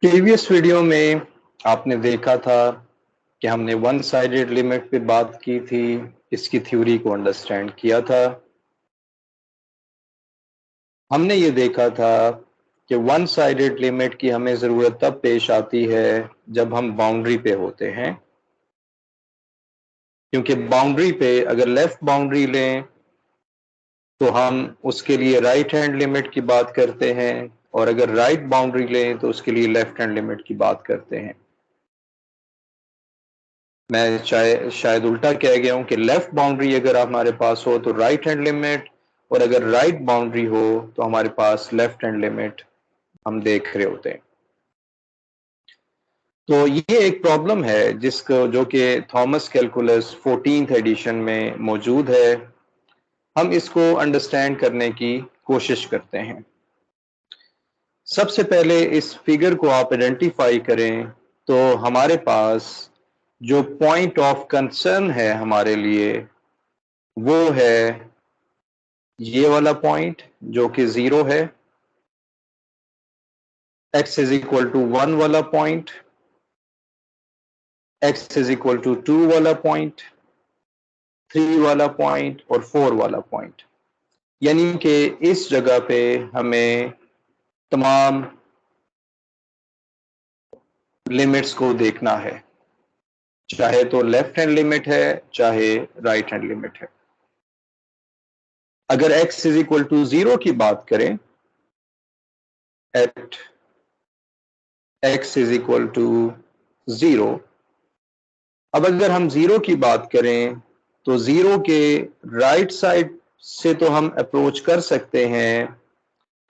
Previous video में आपने देखा था कि हमने वन साइडेड लिमिट पे बात की थी, इसकी थ्योरी को अंडरस्टैंड किया था। हमने ये देखा था कि वन साइडेड लिमिट की हमें ज़रूरत तब पेश आती है जब हम बाउंड्री पे होते हैं, क्योंकि बाउंड्री पे अगर लेफ्ट बाउंड्री लें तो हम उसके लिए राइट हैंड लिमिट की बात करते हैं, और अगर राइट बाउंड्री लें तो उसके लिए लेफ्ट हैंड लिमिट की बात करते हैं। मैं शायद उल्टा कह गया हूं कि लेफ्ट बाउंड्री अगर हमारे पास हो तो राइट हैंड लिमिट, और अगर राइट बाउंड्री हो तो हमारे पास लेफ्ट हैंड लिमिट हम देख रहे होते हैं। तो ये एक प्रॉब्लम है जिसको जो कि थॉमस कैलकुलस 14th एडिशन में मौजूद है। हम इसको अंडरस्टैंड करने की कोशिश करते हैं। सबसे पहले इस फिगर को आप आइडेंटिफाई करें तो हमारे पास जो पॉइंट ऑफ कंसर्न है हमारे लिए वो है ये वाला पॉइंट जो कि 0 है, x इज इक्वल टू 1 वाला point, x is equal to 2 वाला पॉइंट, 3 वाला पॉइंट और 4 वाला पॉइंट। यानी कि इस जगह पे हमें तमाम लिमिट्स को देखना है, चाहे तो लेफ्ट हैंड लिमिट है चाहे राइट हैंड लिमिट है। अगर x इज इक्वल टू 0 की बात करें, at x is equal to 0, अब अगर हम 0 की बात करें तो 0 के राइट साइड से तो हम अप्रोच कर सकते हैं,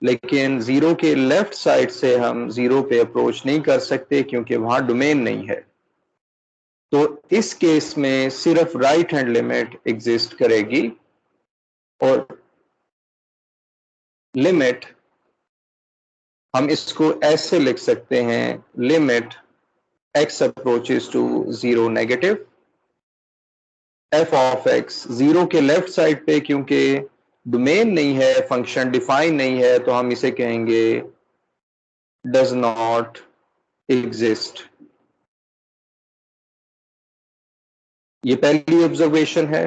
लेकिन 0 के लेफ्ट साइड से हम 0 पे अप्रोच नहीं कर सकते क्योंकि वहां डोमेन नहीं है। तो इस केस में सिर्फ राइट हैंड लिमिट एग्जिस्ट करेगी, और लिमिट हम इसको ऐसे लिख सकते हैं, limit x approaches to 0 negative, f of x 0 के लेफ्ट साइड पे क्योंकि डोमेन नहीं है, फंक्शन डिफाइन नहीं है, तो हम इसे कहेंगे डज नॉट एग्जिस्ट। ये पहली ऑब्जर्वेशन है।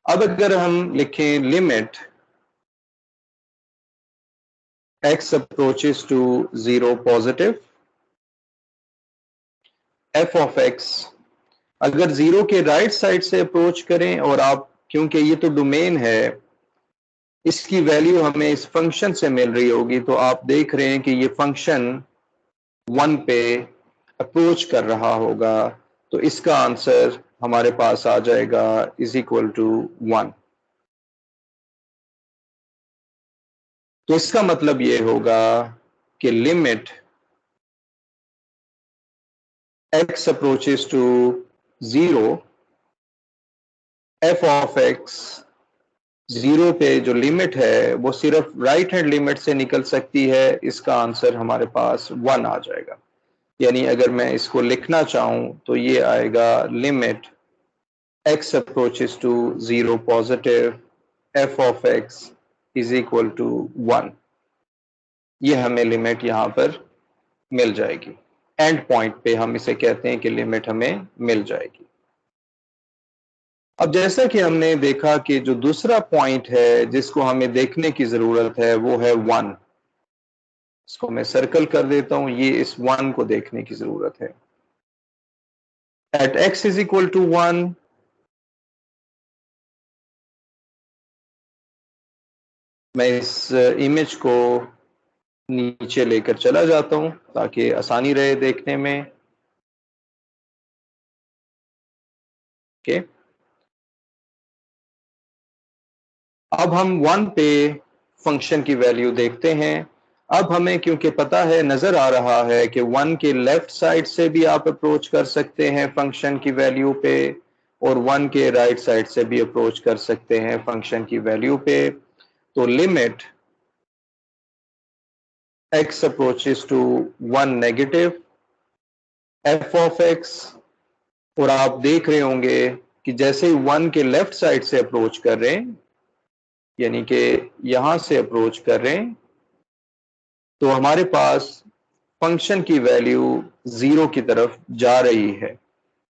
अब अगर हम लिखें limit x approaches to 0 positive, f of x अगर 0 के राइट साइड से अप्रोच करें, और आप क्योंकि ये तो डोमेन है, इसकी वैल्यू हमें इस फंक्शन से मिल रही होगी, तो आप देख रहे हैं कि ये फंक्शन 1 पे अप्रोच कर रहा होगा, तो इसका आंसर हमारे पास आ जाएगा इज इक्वल टू 1। तो इसका मतलब ये होगा कि limit x approaches to 0, f of x 0 पे जो लिमिट है वो सिर्फ राइट हैंड लिमिट से निकल सकती है, इसका आंसर हमारे पास 1 आ जाएगा। यानी अगर मैं इसको लिखना चाहूं तो ये आएगा limit x approaches to 0 positive, f of x is equal to 1। ये हमें लिमिट यहां पर मिल जाएगी। एंड पॉइंट पे हम इसे कहते हैं कि लिमिट हमें मिल जाएगी। अब जैसा कि हमने देखा कि जो दूसरा पॉइंट है जिसको हमें देखने की जरूरत है वो है 1। इसको मैं सर्कल कर देता हूं, ये इस 1 को देखने की जरूरत है। At x is equal to 1, मैं इस इमेज को नीचे लेकर चला जाता हूं ताकि आसानी रहे देखने में। ओके, अब हम 1 पे फंक्शन की वैल्यू देखते हैं। अब हमें क्योंकि पता है, नजर आ रहा है कि 1 के लेफ्ट साइड से भी आप अप्रोच कर सकते हैं फंक्शन की वैल्यू पे, और 1 के राइट साइड से भी अप्रोच कर सकते हैं फंक्शन की वैल्यू पे। तो limit x approaches to 1 negative, f of x, और आप देख रहे होंगे कि जैसे ही 1 के लेफ्ट साइड से अप्रोच कर रहे हैं, यानी कि यहां से अप्रोच कर रहे हैं, तो हमारे पास फंक्शन की वैल्यू 0 की तरफ जा रही है,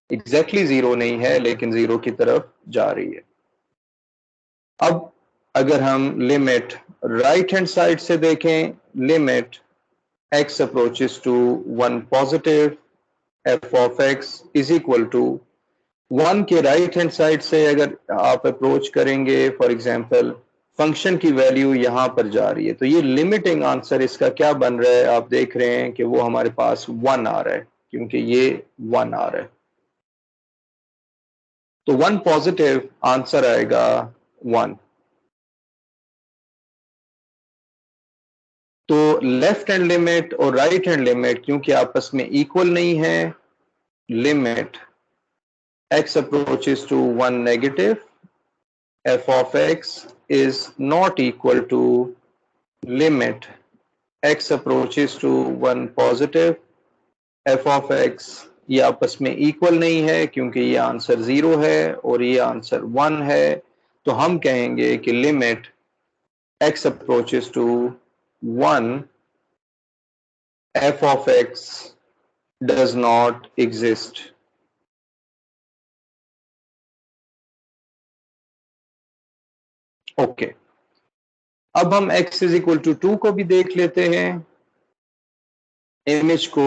एग्जैक्टली 0 नहीं है लेकिन 0 की तरफ जा रही है। अब अगर हम लिमिट राइट हैंड साइड से देखें, limit x approaches to 1 positive f of x is equal to 1 के राइट हैंड साइड से अगर आप अप्रोच करेंगे, फॉर एग्जांपल फंक्शन की वैल्यू यहां पर जा रही है, तो ये लिमिटिंग आंसर इसका क्या बन रहा है, आप देख रहे हैं कि वो हमारे पास 1 आ रहा है, क्योंकि ये 1 आ रहा है, तो 1 पॉजिटिव आंसर आएगा 1। तो लेफ्ट हैंड लिमिट और राइट हैंड लिमिट क्योंकि आपस में इक्वल नहीं है, limit x approaches to 1 negative f of x is not equal to limit x approaches to 1 positive f of x, ये आपस में इक्वल नहीं है क्योंकि ये आंसर 0 है और ये आंसर 1 है, तो हम कहेंगे कि limit x approaches to 1 f of x does not exist. Okay, अब हम x इज इक्वल टू 2 को भी देख लेते हैं, इमेज को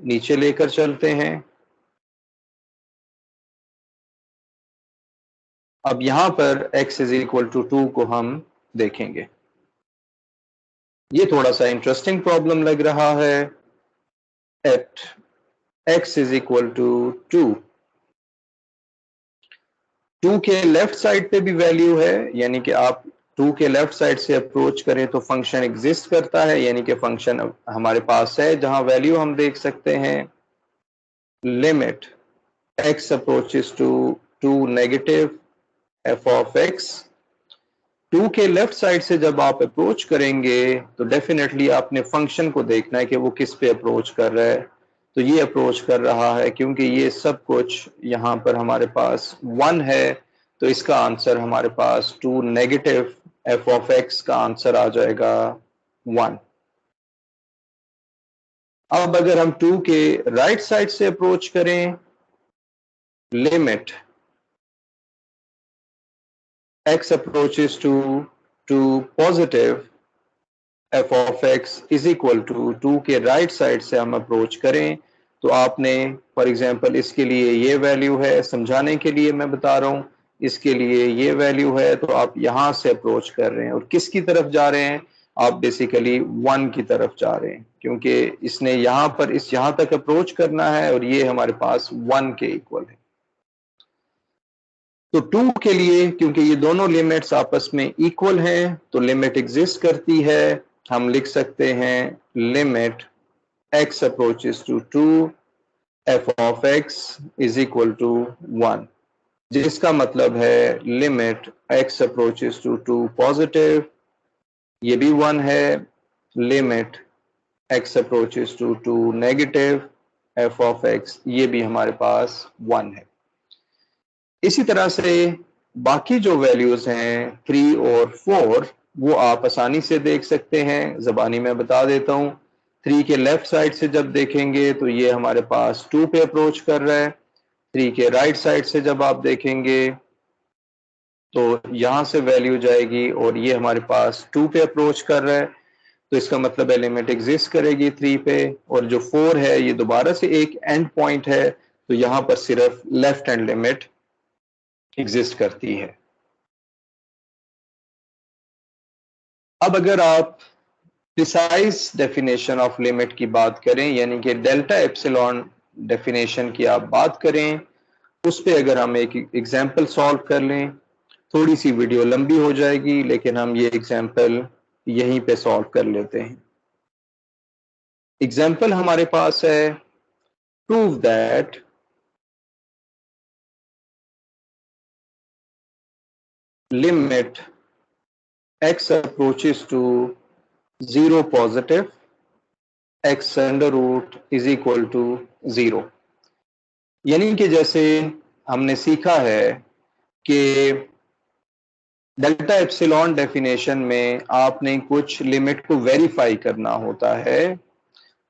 नीचे लेकर चलते हैं। अब यहां पर x इज इक्वल टू 2 को हम देखेंगे, ये थोड़ा सा इंटरेस्टिंग प्रॉब्लम लग रहा है। At x is equal to 2, 2 के लेफ्ट साइड पे भी वैल्यू है, यानी कि आप 2 के लेफ्ट साइड से अप्रोच करें तो फंक्शन एग्जिस्ट करता है, यानी कि फंक्शन हमारे पास है, जहां वैल्यू हम देख सकते हैं limit x approaches to 2 negative f of x। 2 के लेफ्ट साइड से जब आप अप्रोच करेंगे तो डेफिनेटली आपने फंक्शन को देखना है कि वो किस पे अप्रोच कर रहा है, तो ये अप्रोच कर रहा है क्योंकि ये सब कुछ यहाँ पर हमारे पास 1 है, तो इसका आंसर हमारे पास 2 नेगेटिव f of x का आंसर आ जाएगा 1। अब अगर हम 2 के राइट साइड से अप्रोच करें, limit x approaches to positive f of x is equal to 2 के राइट साइड से हम अप्रोच करें, तो आपने फॉर एग्जांपल इसके लिए ये वैल्यू है, समझाने के लिए मैं बता रहा हूं, इसके लिए ये वैल्यू है, तो आप यहां से अप्रोच कर रहे हैं और किसकी तरफ जा रहे हैं, आप बेसिकली 1 की तरफ जा रहे हैं, क्योंकि इसने यहां पर इस यहां तक अप्रोच करना है और ये हमारे पास 1 के इक्वल है। तो 2 के लिए क्योंकि ये दोनों लिमिट्स आपस में इक्वल हैं, तो लिमिट एग्जिस्ट करती है, हम लिख सकते हैं limit x approaches to 2 f of x is equal to 1, जिसका मतलब है limit x approaches to 2 positive, ये भी 1 है, limit x approaches to 2 negative f of x, ये भी हमारे पास 1 है। इसी तरह से बाकी जो वैल्यूज हैं 3 और 4 वो आप आसानी से देख सकते हैं, ज़बानी में बता देता हूं। 3 के लेफ्ट साइड से जब देखेंगे तो ये हमारे पास 2 पे अप्रोच कर रहा है, 3 के राइट साइड से जब आप देखेंगे तो यहां से वैल्यू जाएगी और ये हमारे पास 2 पे अप्रोच कर रहा है, तो इसका मतलब एलिमेंट एग्जिस्ट करेगी 3 पे, और जो 4 है ये दोबारा से एक एंड पॉइंट है, तो यहां पर सिर्फ लेफ्ट हैंड लिमिट एग्जिस्ट करती है। अब अगर आप प्रिसाइज डेफिनेशन ऑफ लिमिट की बात करें, यानी कि डेल्टा एप्सिलॉन डेफिनेशन की आप बात करें, उस पे अगर हम एक एग्जांपल सॉल्व कर लें, थोड़ी सी वीडियो लंबी हो जाएगी लेकिन हम ये एग्जांपल यहीं पे सॉल्व कर लेते हैं। एग्जांपल हमारे पास है, prove that limit x approaches to 0 positive x under root is equal to 0, यानी कि जैसे हमने सीखा है कि डेल्टा एप्सिलॉन डेफिनेशन में आपने कुछ लिमिट को वेरीफाई करना होता है,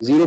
0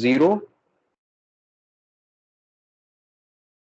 0.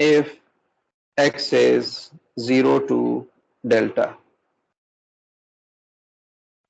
if x is 0 to delta.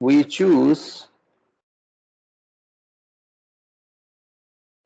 we choose،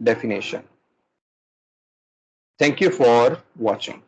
definition. Thank you for watching.